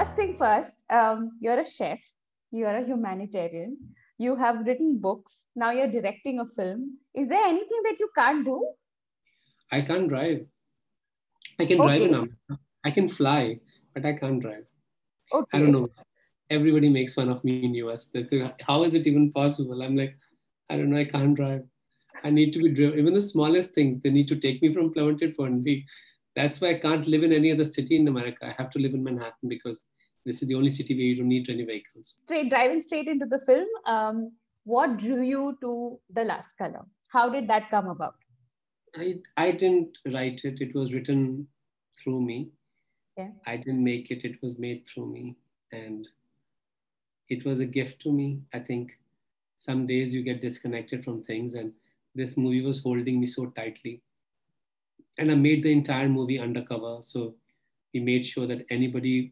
first thing first, you're a chef, you're a humanitarian, you have written books, now you're directing a film. Is there anything that you can't do? I can't drive. I can drive in Okay, America. I can fly, but I can't drive. I don't okay. know. Everybody makes fun of me in US. They say, how is it even possible? I'm like, I don't know. I can't drive. I need to be driven. Even the smallest things, they need to take me from Clement to Fernby. That's why I can't live in any other city in America. I have to live in Manhattan because this is the only city where you don't need any vehicles. Driving straight into the film, what drew you to The Last Color? How did that come about? I didn't write it. It was written through me. Yeah. I didn't make it. It was made through me. And it was a gift to me. I think some days you get disconnected from things, and this movie was holding me so tightly. And I made the entire movie undercover. So we made sure that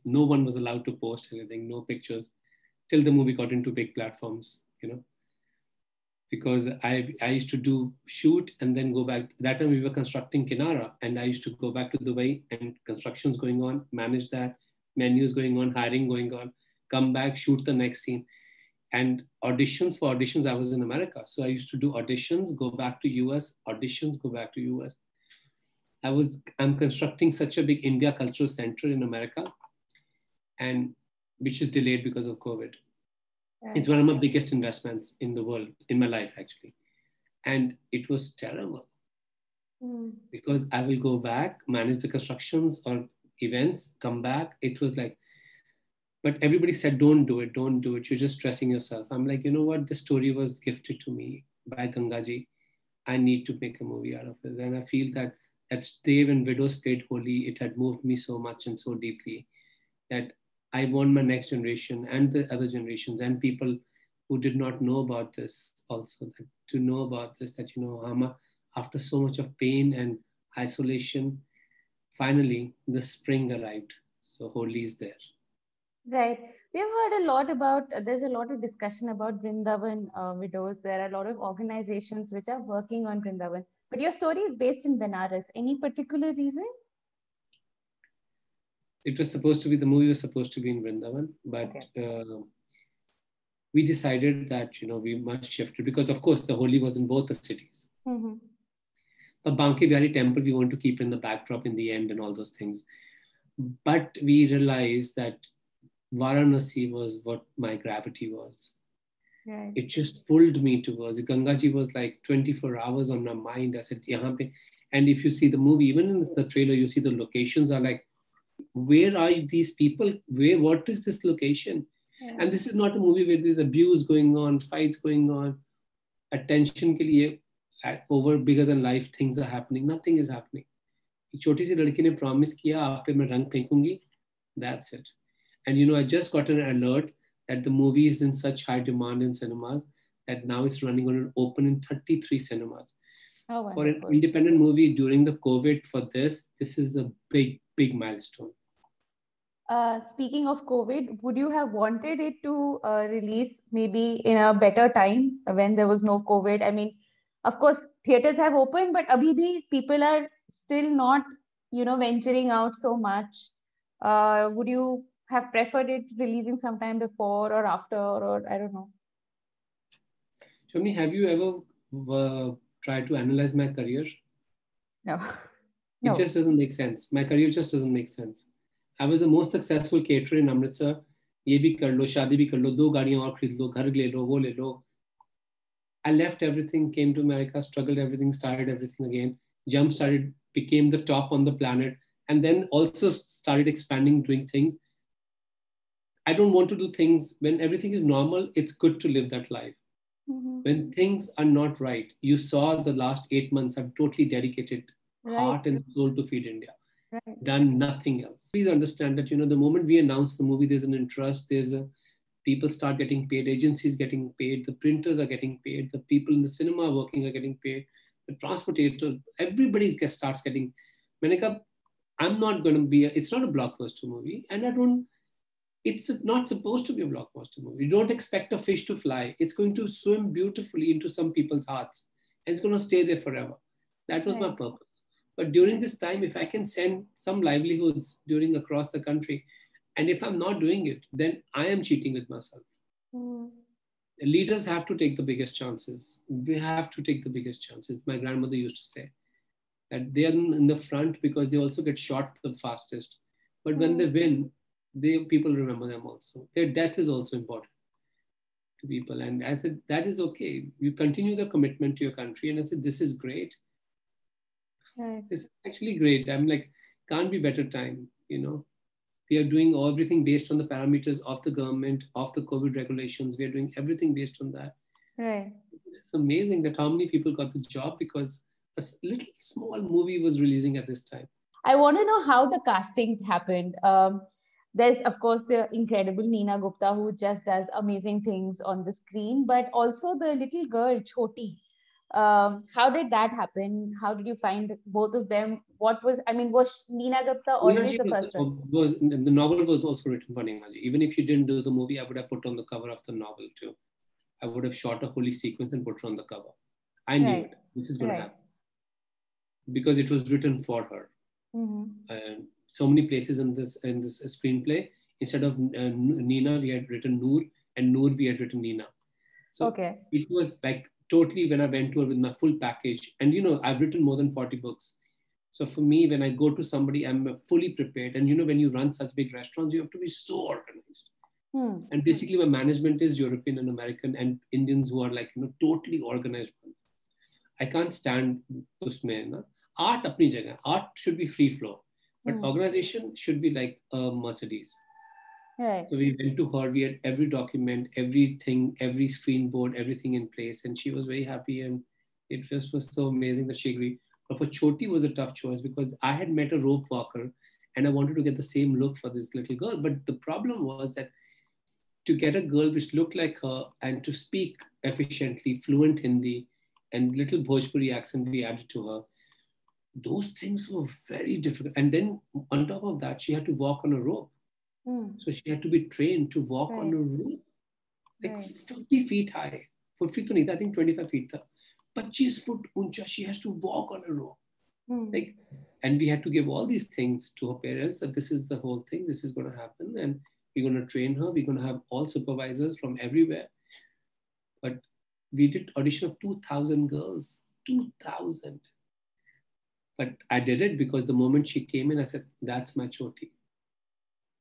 no one was allowed to post anything, no pictures, till the movie got into big platforms, because I used to shoot and then go back. That time we were constructing Kinara, and I used to go back to Dubai, and construction's going on, manage that, menus going on, hiring going on, come back, shoot the next scene. And auditions, I was in America. So I used to do auditions, go back to US, auditions, go back to US. I'm constructing such a big India cultural center in America, and which is delayed because of COVID. Right. It's one of my biggest investments in the world, in my life, actually. And it was terrible because I will go back, manage the constructions or events, come back. It was like, but everybody said, don't do it. You're just stressing yourself. I'm like, you know what? The story was gifted to me by Gangaji. I need to make a movie out of it. And I feel that day when Widows played Holi, it had moved me so much and so deeply that I want my next generation and the other generations and people who did not know about this also to know about this, that, Hama, after so much of pain and isolation, finally the spring arrived. So Holi is there. Right. We've heard a lot about, there's a lot of discussion about Vrindavan widows. There are a lot of organizations which are working on Vrindavan. But your story is based in Benares. Any particular reason? The movie was supposed to be in Vrindavan, but we decided that, we must shift it because, of course, the Holi was in both the cities. Mm-hmm. The Banke Bihari temple, we want to keep in the backdrop in the end and all those things. But we realized that Varanasi was what my gravity was. Right. It just pulled me towards it. Gangaji was like 24 hours on my mind. I said, Yahan pe. And if you see the movie, even in the trailer, you see the locations are like, where are these people? What is this location? Yeah. And this is not a movie where there's abuse going on, fights going on, attention ke liye, over bigger than life things are happening. Nothing is happening. एक छोटी सी लड़की ने promise किया आप पे मैं रंग फेंकूंगी. That's it. And I just got an alert that the movie is in such high demand in cinemas that now it's running on open in 33 cinemas. Oh, for an independent movie during the COVID, for this is a big, big milestone. Speaking of COVID, would you have wanted it to release maybe in a better time when there was no COVID? I mean, of course, theaters have opened, but abhi bhi people are still not, venturing out so much. Would you have preferred it releasing sometime before or after, or I don't know? Shamini, have you ever tried to analyze my career? No. It just doesn't make sense. My career just doesn't make sense. I was the most successful caterer in Amritsar. ये भी कर लो, शादी भी कर लो, 2 गाड़ियां और खरीद लो, घर ले लो, वो ले लो. I left everything, came to America, struggled everything, started everything again. Became the top on the planet, and then also started expanding, doing things. I don't want to do things when everything is normal. It's good to live that life. Mm-hmm. When things are not right, you saw the last 8 months, I've totally dedicated heart and soul to feed India. Right. Done nothing else. Please understand that, the moment we announce the movie, there's an interest, people start getting paid, agencies getting paid, the printers are getting paid, the people in the cinema working are getting paid, the transportators, everybody starts getting. I'm not going to be, it's not a blockbuster movie, and it's not supposed to be a blockbuster movie. You don't expect a fish to fly. It's going to swim beautifully into some people's hearts, and it's going to stay there forever. That was my purpose. But during this time, if I can send some livelihoods across the country, And if I'm not doing it, then I am cheating with myself. Mm. Leaders have to take the biggest chances. We have to take the biggest chances. My grandmother used to say that they are in the front because they also get shot the fastest. But when they win, people remember them also. Their death is also important to people. And I said, that is okay. You continue the commitment to your country. And I said, this is great. Right. This is actually great. I'm like, can't be better time, you know. We are doing everything based on the parameters of the government, of the COVID regulations. We are doing everything based on that. Right. It's amazing that how many people got the job because a little small movie was releasing at this time. I want to know how the casting happened. There's, of course, the incredible Neena Gupta, who just does amazing things on the screen, but also the little girl, Choti. How did that happen? How did you find both of them? Was Neena Gupta Neena always ji the first one? the novel was also written for Neena ji. Even if you didn't do the movie, I would have put on the cover of the novel too. I would have shot a holy sequence and put it on the cover. I knew Right. it. This is going to Right. happen because it was written for her. Mm-hmm. And so many places in this screenplay, instead of Neena, we had written Noor, and Noor we had written Neena. So Okay. it was like totally when I went to her with my full package. And you know, I've written more than 40 books. So for me, when I go to somebody, I'm fully prepared. And you know, when you run such big restaurants, you have to be so organized. And basically, my management is European and American and Indians who are like, you know, totally organized ones. I can't stand usme na. Art apni jagah. Art should be free flow, but organization should be like a Mercedes. Right. So we went to her. We had every document, everything, every screen board, everything in place, and she was very happy. And it just was so amazing that she agreed. But for Choti was a tough choice because I had met a rope walker, and I wanted to get the same look for this little girl. But the problem was that to get a girl which looked like her and to speak efficiently, fluent Hindi, and little Bhojpuri accent we added to her, those things were very difficult. And then on top of that, she had to walk on a rope. So she had to be trained to walk on a rope, like 50 feet high. 50 to I think 25 feet. 25 foot uncha, she has to walk on a rope. Like, and we had to give all these things to her parents that this is the whole thing, this is going to happen, and we're going to train her. We're going to have all supervisors from everywhere. But we did audition of 2,000 girls, 2,000. But I did it because the moment she came in, I said, that's my Choti.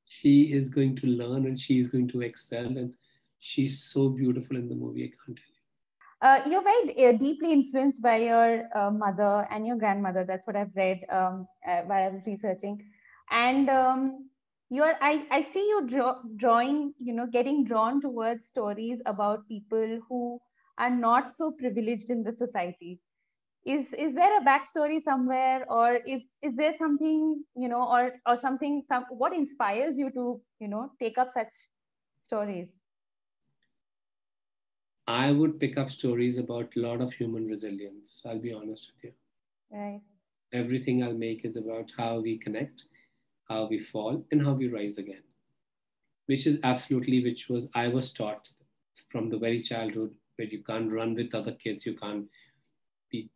She is going to learn and she is going to excel. And she's so beautiful in the movie, I can't tell you. You're very deeply influenced by your mother and your grandmother. That's what I've read while I was researching. And I see you drawing, getting drawn towards stories about people who are not so privileged in the society. Is there a backstory somewhere, or is there something, or something, what inspires you to, take up such stories? I would pick up stories about a lot of human resilience. I'll be honest with you. Right. Everything I'll make is about how we connect, how we fall, and how we rise again. Which is absolutely I was taught from the very childhood, where you can't run with other kids, you can't be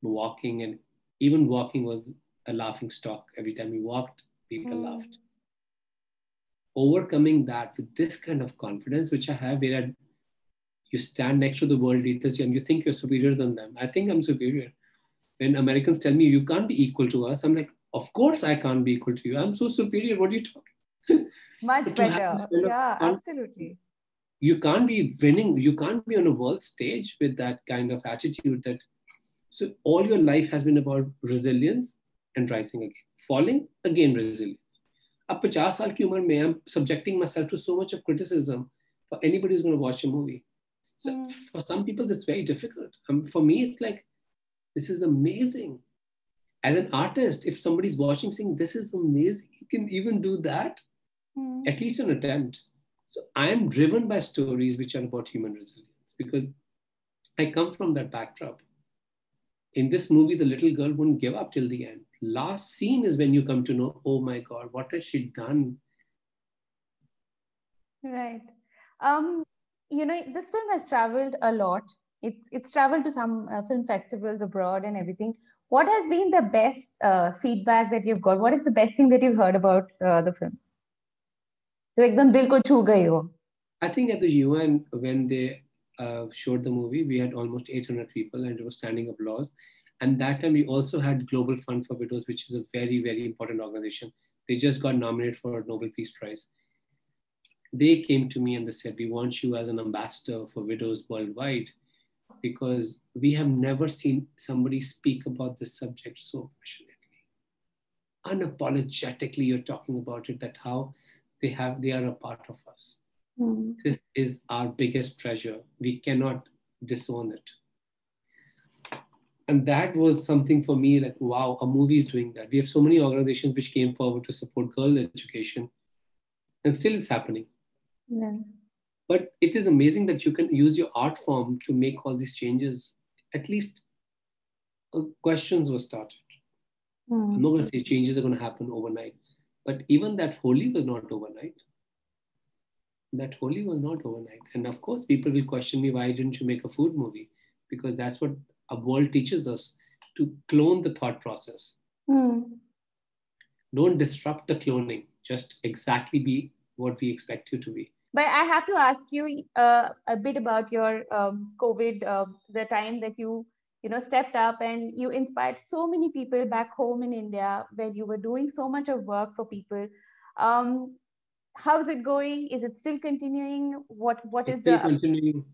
walking, and even walking was a laughing stock. Every time you walked, people laughed. Overcoming that with this kind of confidence, which I have, where you stand next to the world leaders and you think you're superior than them. I think I'm superior. When Americans tell me you can't be equal to us, I'm like, of course I can't be equal to you. I'm so superior. What are you talking? Much better. Yeah, absolutely. You can't be winning. You can't be on a world stage with that kind of attitude. So all your life has been about resilience and rising again. Falling, again resilience. Ab 50 saal ki umar mein, I'm subjecting myself to so much of criticism for anybody who's going to watch a movie. So for some people, that's very difficult. For me, it's like, this is amazing. As an artist, if somebody's watching saying, this is amazing, you can even do that, at least an attempt. So I am driven by stories which are about human resilience because I come from that backdrop. In this movie, the little girl wouldn't give up till the end. Last scene is when you come to know, oh my God, what has she done? Right. This film has traveled a lot. It's traveled to some film festivals abroad and everything. What has been the best feedback that you've got? What is the best thing that you've heard about the film? तो एकदम दिल को छू गई हो. I think at the UN, when they showed the movie, we had almost 800 people and it was standing applause. And that time we also had Global Fund for Widows, which is a very, very important organization. They just got nominated for a Nobel Peace Prize. They came to me and they said, we want you as an ambassador for widows worldwide, because we have never seen somebody speak about this subject so passionately. Unapologetically, you're talking about it, that how they are a part of us. This is our biggest treasure. We cannot disown it. And that was something for me, like, wow, a movie is doing that. We have so many organizations which came forward to support girl education, and still it's happening. Yeah. But it is amazing that you can use your art form to make all these changes. At least questions were started. I'm not going to say changes are going to happen overnight, but even that Holi was not overnight. That Holi was not overnight. And of course, people will question me, why didn't you make a food movie? Because that's what a world teaches us, to clone the thought process. Don't disrupt the cloning. Just exactly be what we expect you to be. But I have to ask you a bit about your COVID, the time that you stepped up and you inspired so many people back home in India, where you were doing so much of work for people. How's it going? Is it still continuing? What is still continuing?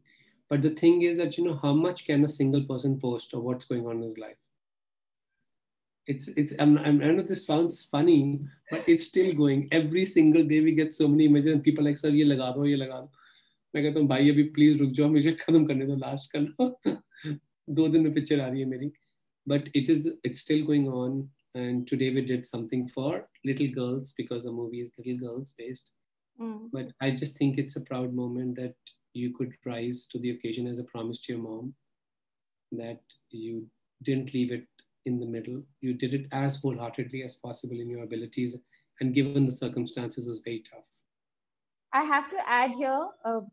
But the thing is that, how much can a single person post of what's going on in his life? I know this sounds funny, but it's still going. Every single day we get so many images and people are like, sir, ye laga do, ye laga do. मैं कहता हूँ भाई अभी please रुक जाओ, मुझे खत्म करने दो, लास्ट करना. 2 दिन में पिक्चर आ रही है मेरी. But it's still going on. And today we did something for little girls, because the movie is little girls based. But I just think it's a proud moment that you could rise to the occasion as a promise to your mom, that you didn't leave it in the middle. You did it as wholeheartedly as possible in your abilities, and given the circumstances was very tough. I have to add here,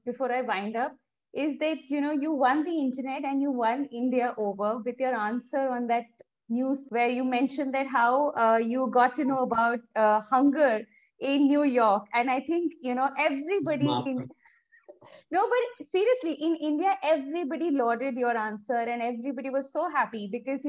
before I wind up, is that, you won the internet and you won India over with your answer on that news where you mentioned that how you got to know about hunger in New York. And I think, everybody no, but seriously, in India, everybody lauded your answer and everybody was so happy because,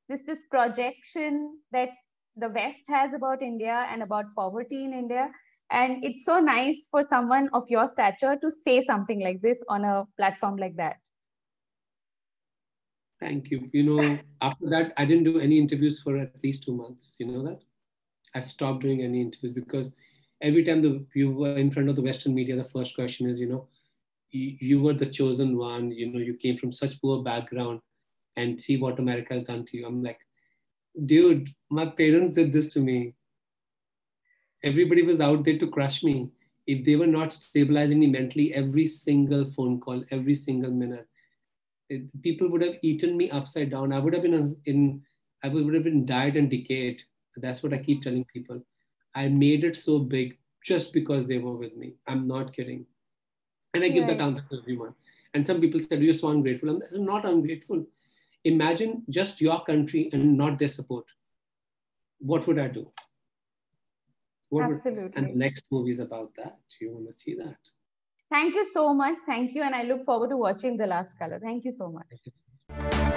this projection that the West has about India and about poverty in India. And it's so nice for someone of your stature to say something like this on a platform like that. Thank you. After that, I didn't do any interviews for at least 2 months. You know that? I stopped doing any interviews because every time you were in front of the Western media, the first question is, you were the chosen one, you came from such poor background, and see what America has done to you. I'm like, dude, my parents did this to me. Everybody was out there to crush me. If they were not stabilizing me mentally, every single phone call, every single minute, people would have eaten me upside down. I would have been died and decayed. That's what I keep telling people. I made it so big just because they were with me. I'm not kidding. And I give that answer to everyone. And some people said, you're so ungrateful. I'm not ungrateful. Imagine just your country and not their support. What would I do? Absolutely. And the next movie is about that. You want to see that? Thank you so much. Thank you. And I look forward to watching The Last Color. Thank you so much.